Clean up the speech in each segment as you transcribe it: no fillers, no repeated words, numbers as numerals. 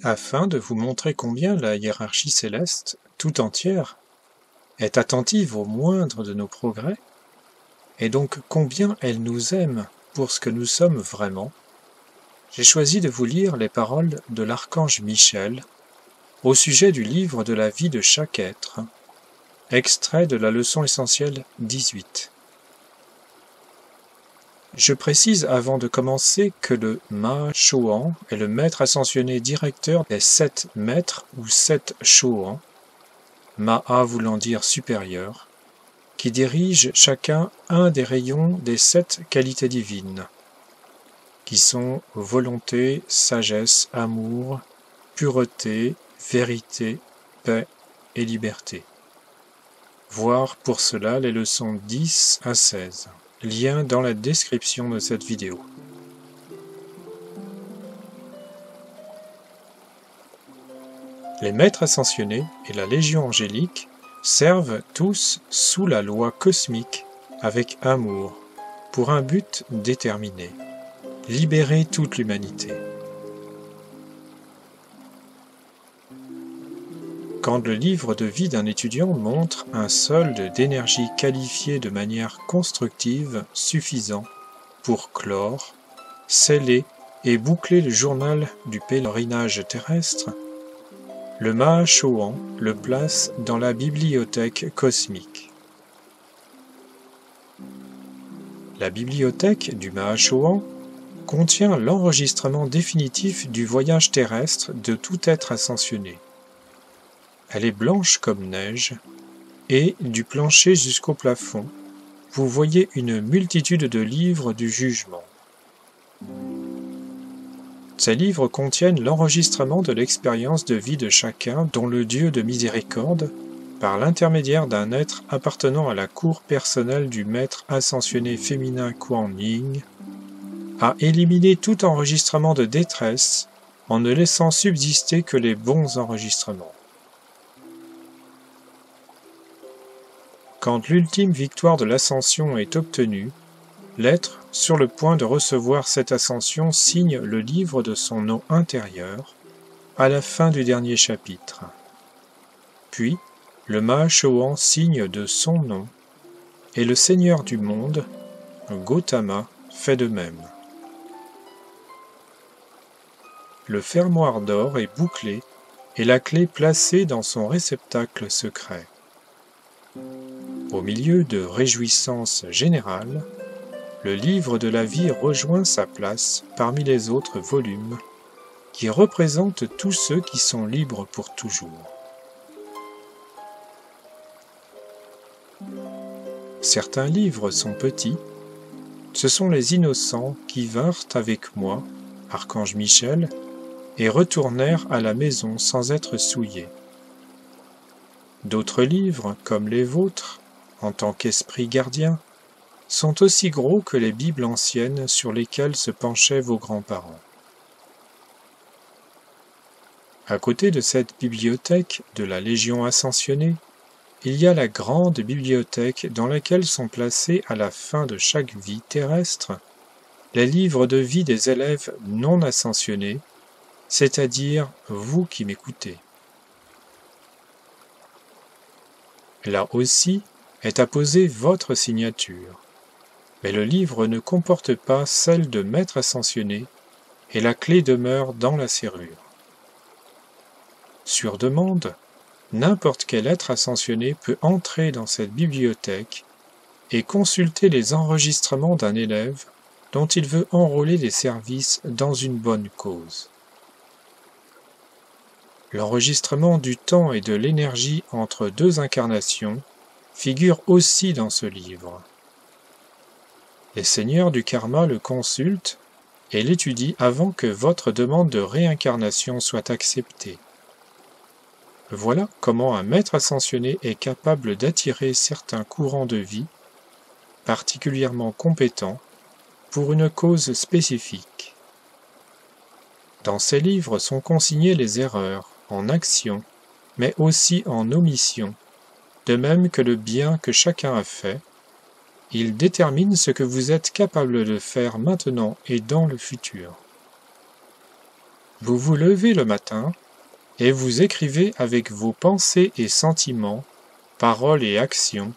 afin de vous montrer combien la hiérarchie céleste, tout entière, est attentive au moindre de nos progrès, et donc combien elle nous aime pour ce que nous sommes vraiment, j'ai choisi de vous lire les paroles de l'archange Michel au sujet du livre de la vie de chaque être, extrait de la leçon essentielle 18. Je précise avant de commencer que le Ma Chohan est le maître ascensionné directeur des 7 maîtres ou 7 Chohan, Maha voulant dire supérieur, qui dirige chacun un des rayons des 7 qualités divines, qui sont volonté, sagesse, amour, pureté, vérité, paix et liberté. Voir pour cela les leçons 10 à 16. Lien dans la description de cette vidéo. Les maîtres ascensionnés et la Légion angélique servent tous sous la loi cosmique avec amour, pour un but déterminé, libérer toute l'humanité. Quand le livre de vie d'un étudiant montre un solde d'énergie qualifié de manière constructive suffisant pour clore, sceller et boucler le journal du pèlerinage terrestre, le Maha Chohan le place dans la bibliothèque cosmique. La bibliothèque du Maha Chohan contient l'enregistrement définitif du voyage terrestre de tout être ascensionné. Elle est blanche comme neige, et, du plancher jusqu'au plafond, vous voyez une multitude de livres du jugement. Ces livres contiennent l'enregistrement de l'expérience de vie de chacun dont le Dieu de miséricorde, par l'intermédiaire d'un être appartenant à la cour personnelle du maître ascensionné féminin Kuan Yin, a éliminé tout enregistrement de détresse en ne laissant subsister que les bons enregistrements. Quand l'ultime victoire de l'ascension est obtenue, l'être, sur le point de recevoir cette ascension, signe le livre de son nom intérieur, à la fin du dernier chapitre. Puis, le Maha Chohan signe de son nom, et le Seigneur du monde, Gautama, fait de même. Le fermoir d'or est bouclé et la clé placée dans son réceptacle secret. Au milieu de réjouissances générales, le livre de la vie rejoint sa place parmi les autres volumes qui représentent tous ceux qui sont libres pour toujours. Certains livres sont petits, ce sont les innocents qui vinrent avec moi, Archange Michel, et retournèrent à la maison sans être souillés. D'autres livres, comme les vôtres, en tant qu'esprit gardien, sont aussi gros que les Bibles anciennes sur lesquelles se penchaient vos grands-parents. À côté de cette bibliothèque de la Légion ascensionnée, il y a la grande bibliothèque dans laquelle sont placés à la fin de chaque vie terrestre les livres de vie des élèves non ascensionnés, c'est-à-dire vous qui m'écoutez. Là aussi est apposée votre signature, mais le livre ne comporte pas celle de maître ascensionné et la clé demeure dans la serrure. Sur demande, n'importe quel être ascensionné peut entrer dans cette bibliothèque et consulter les enregistrements d'un élève dont il veut enrôler les services dans une bonne cause. L'enregistrement du temps et de l'énergie entre 2 incarnations figure aussi dans ce livre. Les seigneurs du karma le consultent et l'étudient avant que votre demande de réincarnation soit acceptée. Voilà comment un maître ascensionné est capable d'attirer certains courants de vie, particulièrement compétents, pour une cause spécifique. Dans ces livres sont consignées les erreurs, en action, mais aussi en omission, de même que le bien que chacun a fait. Il détermine ce que vous êtes capable de faire maintenant et dans le futur. Vous vous levez le matin et vous écrivez avec vos pensées et sentiments, paroles et actions,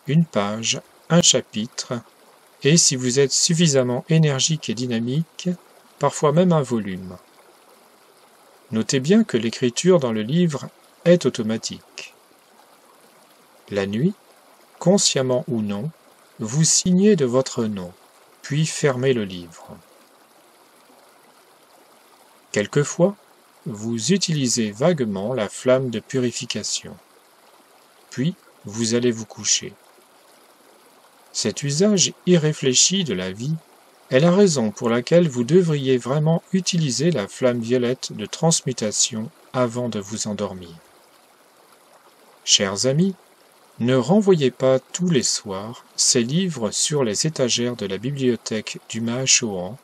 une page, un chapitre, et si vous êtes suffisamment énergique et dynamique, parfois même un volume. Notez bien que l'écriture dans le livre est automatique. La nuit, consciemment ou non, vous signez de votre nom, puis fermez le livre. Quelquefois, vous utilisez vaguement la flamme de purification. Puis, vous allez vous coucher. Cet usage irréfléchi de la vie est la raison pour laquelle vous devriez vraiment utiliser la flamme violette de transmutation avant de vous endormir. Chers amis, ne renvoyez pas tous les soirs ces livres sur les étagères de la bibliothèque du Mahachohan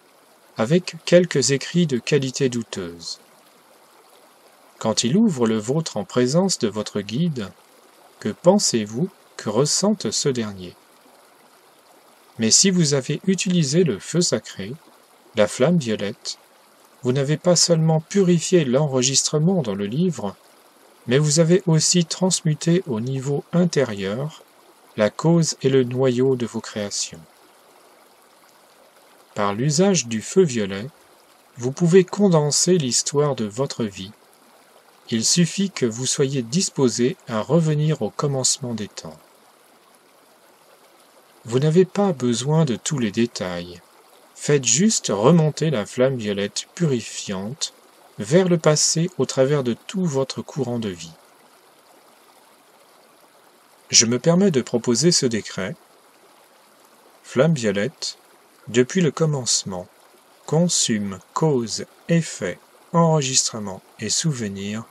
avec quelques écrits de qualité douteuse. Quand il ouvre le vôtre en présence de votre guide, que pensez-vous que ressente ce dernier? Mais si vous avez utilisé le feu sacré, la flamme violette, vous n'avez pas seulement purifié l'enregistrement dans le livre, mais vous avez aussi transmuté au niveau intérieur la cause et le noyau de vos créations. Par l'usage du feu violet, vous pouvez condenser l'histoire de votre vie. Il suffit que vous soyez disposé à revenir au commencement des temps. Vous n'avez pas besoin de tous les détails. Faites juste remonter la flamme violette purifiante vers le passé au travers de tout votre courant de vie. Je me permets de proposer ce décret. Flamme violette, depuis le commencement, consume cause, effet, enregistrement et souvenir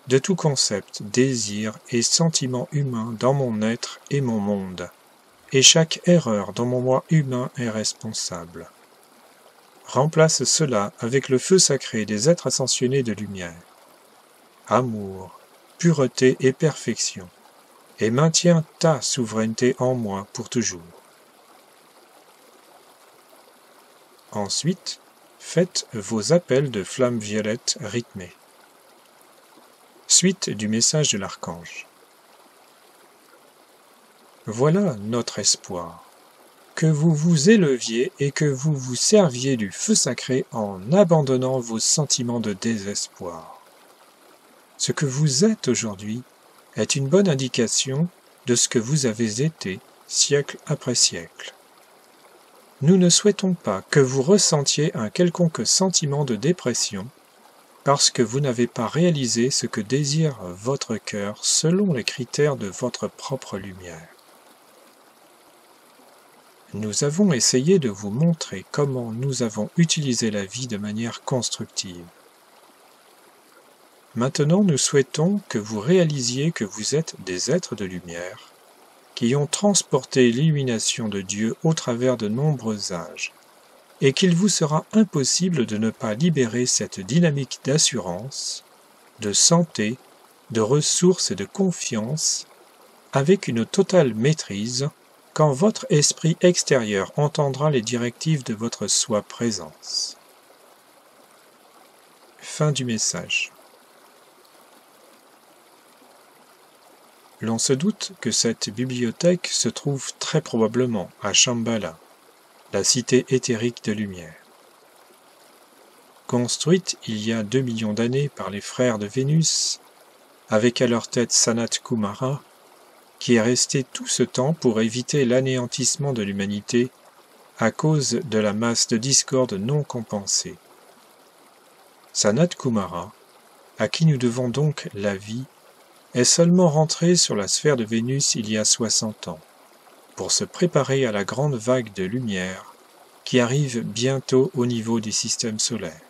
de tout concept, désir et sentiment humain dans mon être et mon monde, et chaque erreur dont mon moi humain est responsable. Remplace cela avec le feu sacré des êtres ascensionnés de lumière. Amour, pureté et perfection, et maintiens ta souveraineté en moi pour toujours. Ensuite, faites vos appels de flammes violettes rythmés. Suite du message de l'archange. Voilà notre espoir, que vous vous éleviez et que vous vous serviez du feu sacré en abandonnant vos sentiments de désespoir. Ce que vous êtes aujourd'hui est une bonne indication de ce que vous avez été siècle après siècle. Nous ne souhaitons pas que vous ressentiez un quelconque sentiment de dépression parce que vous n'avez pas réalisé ce que désire votre cœur selon les critères de votre propre lumière. Nous avons essayé de vous montrer comment nous avons utilisé la vie de manière constructive. Maintenant, nous souhaitons que vous réalisiez que vous êtes des êtres de lumière qui ont transporté l'illumination de Dieu au travers de nombreux âges, et qu'il vous sera impossible de ne pas libérer cette dynamique d'assurance, de santé, de ressources et de confiance, avec une totale maîtrise, quand votre esprit extérieur entendra les directives de votre soi-présence. Fin du message. L'on se doute que cette bibliothèque se trouve très probablement à Shambhala, la cité éthérique de lumière. Construite il y a 2 millions d'années par les frères de Vénus, avec à leur tête Sanat Kumara, qui est resté tout ce temps pour éviter l'anéantissement de l'humanité à cause de la masse de discorde non compensée. Sanat Kumara, à qui nous devons donc la vie, est seulement rentré sur la sphère de Vénus il y a 60 ans, pour se préparer à la grande vague de lumière qui arrive bientôt au niveau du système solaire.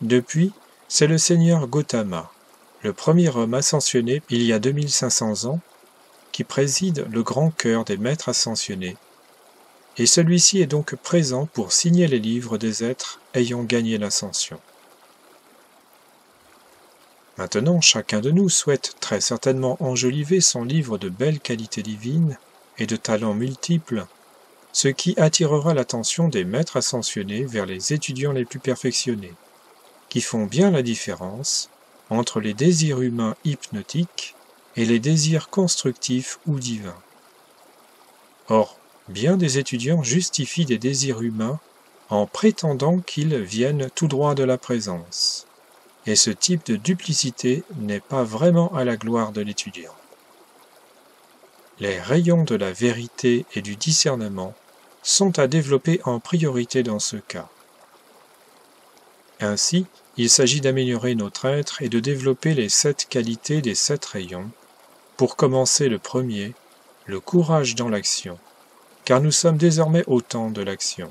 Depuis, c'est le seigneur Gautama, le premier homme ascensionné il y a 2500 ans, qui préside le grand cœur des maîtres ascensionnés, et celui-ci est donc présent pour signer les livres des êtres ayant gagné l'ascension. Maintenant, chacun de nous souhaite très certainement enjoliver son livre de belle qualité divine et de talents multiples ce qui attirera l'attention des maîtres ascensionnés vers les étudiants les plus perfectionnés, qui font bien la différence entre les désirs humains hypnotiques et les désirs constructifs ou divins. Or, bien des étudiants justifient des désirs humains en prétendant qu'ils viennent tout droit de la présence, et ce type de duplicité n'est pas vraiment à la gloire de l'étudiant. Les rayons de la vérité et du discernement sont à développer en priorité dans ce cas. Ainsi, il s'agit d'améliorer notre être et de développer les 7 qualités des 7 rayons. Pour commencer le premier, le courage dans l'action, car nous sommes désormais au temps de l'action.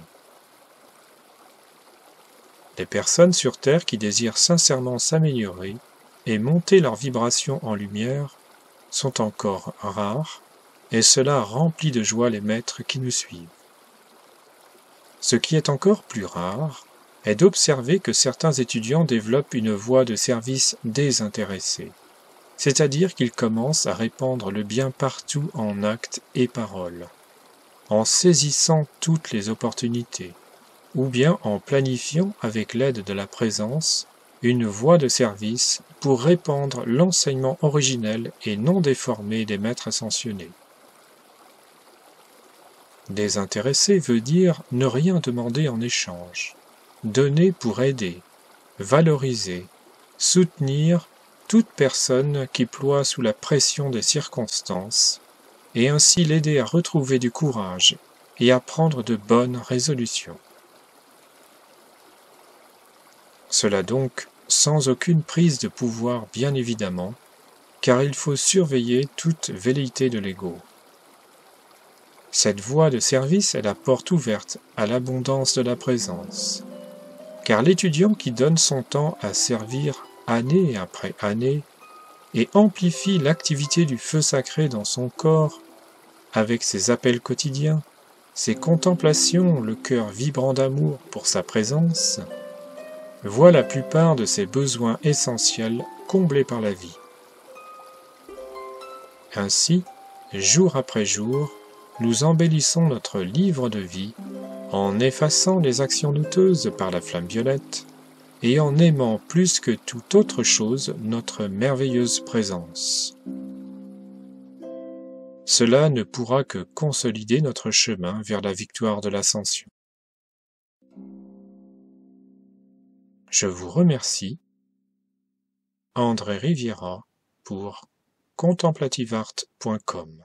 Les personnes sur Terre qui désirent sincèrement s'améliorer et monter leur vibration en lumière sont encore rares, et cela remplit de joie les maîtres qui nous suivent. Ce qui est encore plus rare est d'observer que certains étudiants développent une voie de service désintéressée, c'est-à-dire qu'ils commencent à répandre le bien partout en actes et paroles, en saisissant toutes les opportunités, ou bien en planifiant avec l'aide de la présence une voie de service pour répandre l'enseignement originel et non déformé des maîtres ascensionnés. Désintéressé veut dire ne rien demander en échange, donner pour aider, valoriser, soutenir toute personne qui ploie sous la pression des circonstances, et ainsi l'aider à retrouver du courage et à prendre de bonnes résolutions. Cela donc sans aucune prise de pouvoir bien évidemment, car il faut surveiller toute velléité de l'ego. Cette voie de service est la porte ouverte à l'abondance de la présence, car l'étudiant qui donne son temps à servir année après année et amplifie l'activité du feu sacré dans son corps avec ses appels quotidiens, ses contemplations, le cœur vibrant d'amour pour sa présence, voit la plupart de ses besoins essentiels comblés par la vie. Ainsi, jour après jour, nous embellissons notre livre de vie en effaçant les actions douteuses par la flamme violette et en aimant plus que toute autre chose notre merveilleuse présence. Cela ne pourra que consolider notre chemin vers la victoire de l'ascension. Je vous remercie, André Riviera, pour contemplativeart.com.